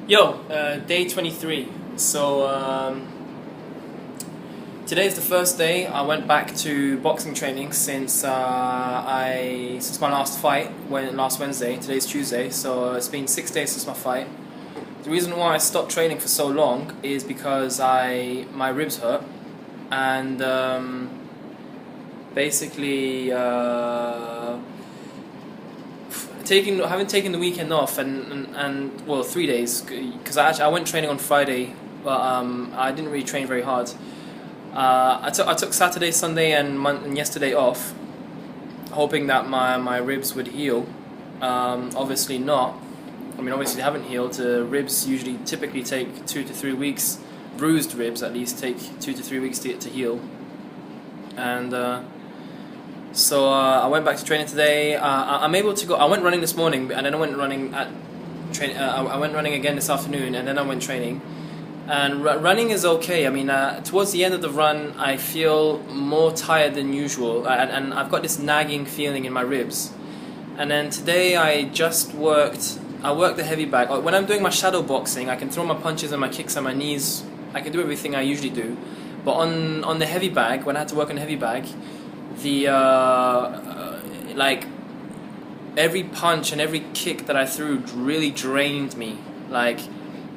Yo, day 23. Today's the first day I went back to boxing training since since my last fight, last Wednesday. Today's Tuesday, so it's been 6 days since my fight. The reason why I stopped training for so long is because my ribs hurt, and basically having taken the weekend off and well, 3 days, because I went training on Friday, but I didn't really train very hard. I took Saturday, Sunday, and yesterday off, hoping that my ribs would heal. Obviously not. I mean, obviously they haven't healed. Ribs typically take 2 to 3 weeks. Bruised ribs at least take 2 to 3 weeks to heal. And so I went back to training today. I'm able to go. I went running this morning, and then I went running I went running again this afternoon, and then I went training. And running is okay. I mean, towards the end of the run, I feel more tired than usual, and I've got this nagging feeling in my ribs. And then today I worked the heavy bag. When I'm doing my shadow boxing, I can throw my punches and my kicks and my knees. I can do everything I usually do. But on the heavy bag, when I had to work on the heavy bag, like every punch and every kick that I threw really drained me. Like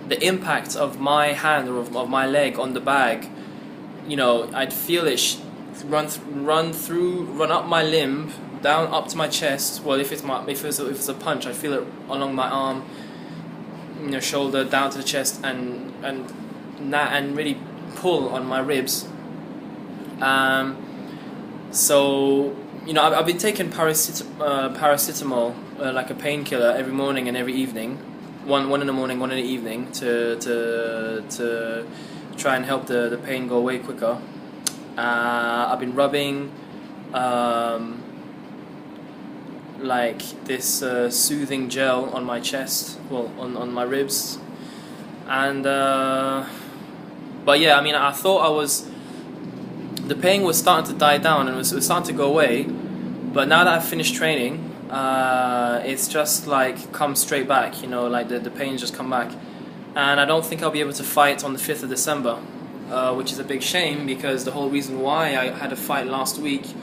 the impact of my hand or of my leg on the bag, I'd feel it run up my limb, down up to my chest. Well, if it's a punch, I feel it along my arm, shoulder down to the chest, and really pull on my ribs. So I've been taking paracetamol, like a painkiller, every morning and every evening. One in the morning, one in the evening, to try and help the pain go away quicker. I've been rubbing like this soothing gel on my chest, well, on my ribs, and but yeah, I mean, I thought the pain was starting to die down and it was starting to go away, but now that I've finished training, it's just like come straight back, like the pain's just come back, and I don't think I'll be able to fight on the 5th of December, which is a big shame, because the whole reason why I had a fight last week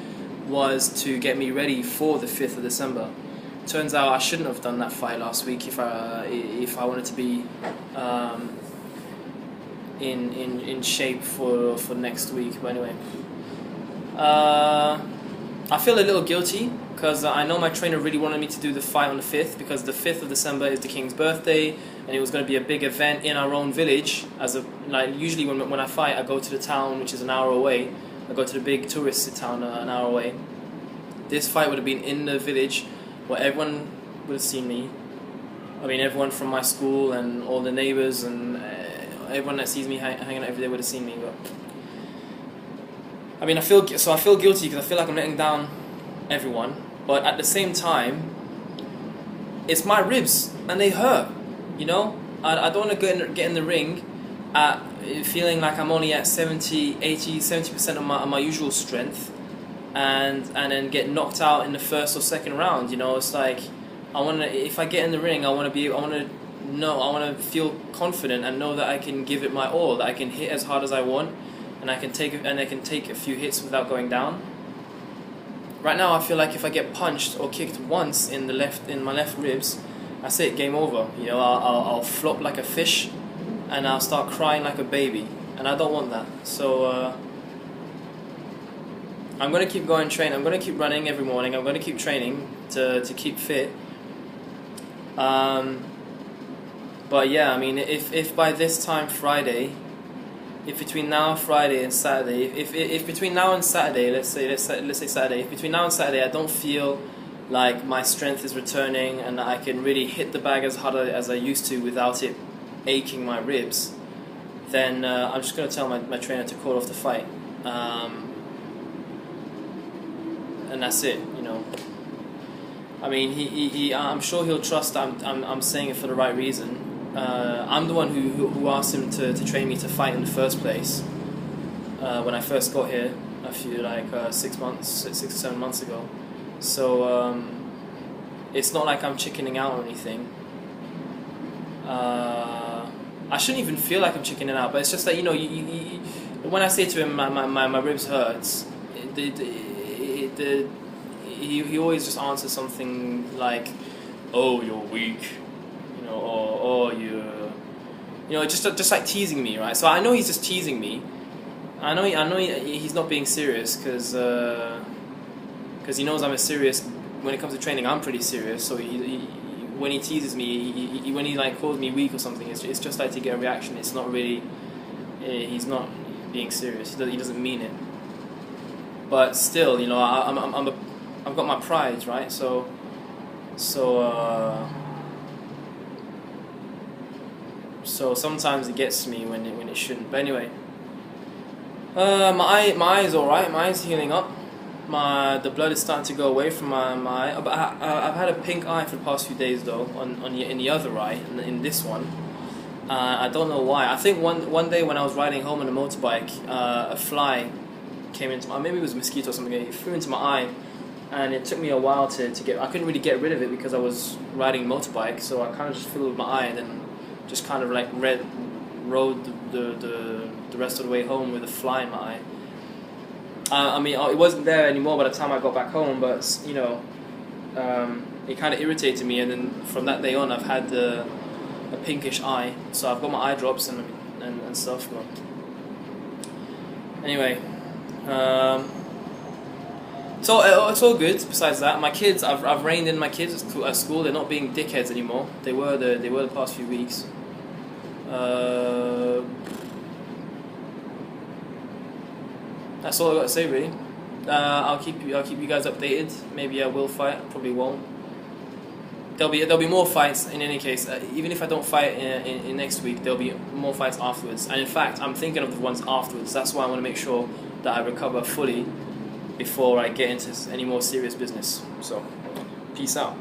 was to get me ready for the 5th of December. Turns out I shouldn't have done that fight last week if I wanted to be in shape for next week. But anyway, I feel a little guilty because I know my trainer really wanted me to do the fight on the 5th, because the 5th of December is the King's birthday, and it was going to be a big event in our own village. Usually when I fight, I go to the town, which is an hour away. I go to the big tourist town an hour away. This fight would have been in the village where everyone would have seen me. I mean, everyone from my school and all the neighbors and everyone that sees me hanging out every day would have seen me. But I mean, I feel guilty because I feel like I'm letting down everyone. But at the same time, it's my ribs and they hurt. I don't want to get in the ring feeling like I'm only at 70% of my usual strength, and then get knocked out in the first or second round. It's like if I get in the ring, I want to feel confident and know that I can give it my all, that I can hit as hard as I want, and I can take a few hits without going down. Right now, I feel like if I get punched or kicked once in my left ribs, that's it, game over. I'll flop like a fish, and I'll start crying like a baby, and I don't want that. So I'm going to keep going train. I'm going to keep running every morning. I'm going to keep training to keep fit. But yeah, I mean, if by this time Friday, if between now and Friday and Saturday, if between now and Saturday, let's say Saturday, if between now and Saturday I don't feel like my strength is returning and I can really hit the bag as hard as I used to without it aching my ribs, then I'm just going to tell my trainer to call off the fight, and that's it. I mean, I'm sure he'll trust I'm saying it for the right reason. I'm the one who asked him to train me to fight in the first place when I first got here a few 6 or 7 months ago. So it's not like I'm chickening out or anything. I shouldn't even feel like I'm chickening out, but it's just that when I say to him my ribs hurts, he always just answers something like, "Oh, you're weak," or "Oh, just like teasing me, right? So I know he's just teasing me. I know he's not being serious because he knows I'm a serious. When it comes to training, I'm pretty serious. So when he teases me, when he like calls me weak or something, it's just like to get a reaction. It's not really. He's not being serious. He doesn't mean it. But still, I've got my pride, right? So sometimes it gets to me when it shouldn't. But anyway, my eye's all right. My eye's healing up. The blood is starting to go away from my eye. But I've had a pink eye for the past few days though. In the other eye, in this one. I don't know why. I think one day when I was riding home on a motorbike, a fly came into my, maybe it was a mosquito or something. It flew into my eye, and it took me a while to get. I couldn't really get rid of it because I was riding a motorbike. So I kind of just filled with my eye and then just kind of like rode the rest of the way home with a fly in my eye. I mean, it wasn't there anymore by the time I got back home, but it kind of irritated me, and then from that day on, I've had a pinkish eye. So I've got my eye drops and stuff. But anyway, so it's all good. Besides that, my kids, I've reined in my kids at school. They're not being dickheads anymore. They were the past few weeks. That's all I got to say really. I'll keep you guys updated. Maybe I will fight. Probably won't. There'll be more fights in any case. Even if I don't fight in next week, there'll be more fights afterwards. And in fact, I'm thinking of the ones afterwards. That's why I want to make sure that I recover fully before I get into any more serious business. So, peace out.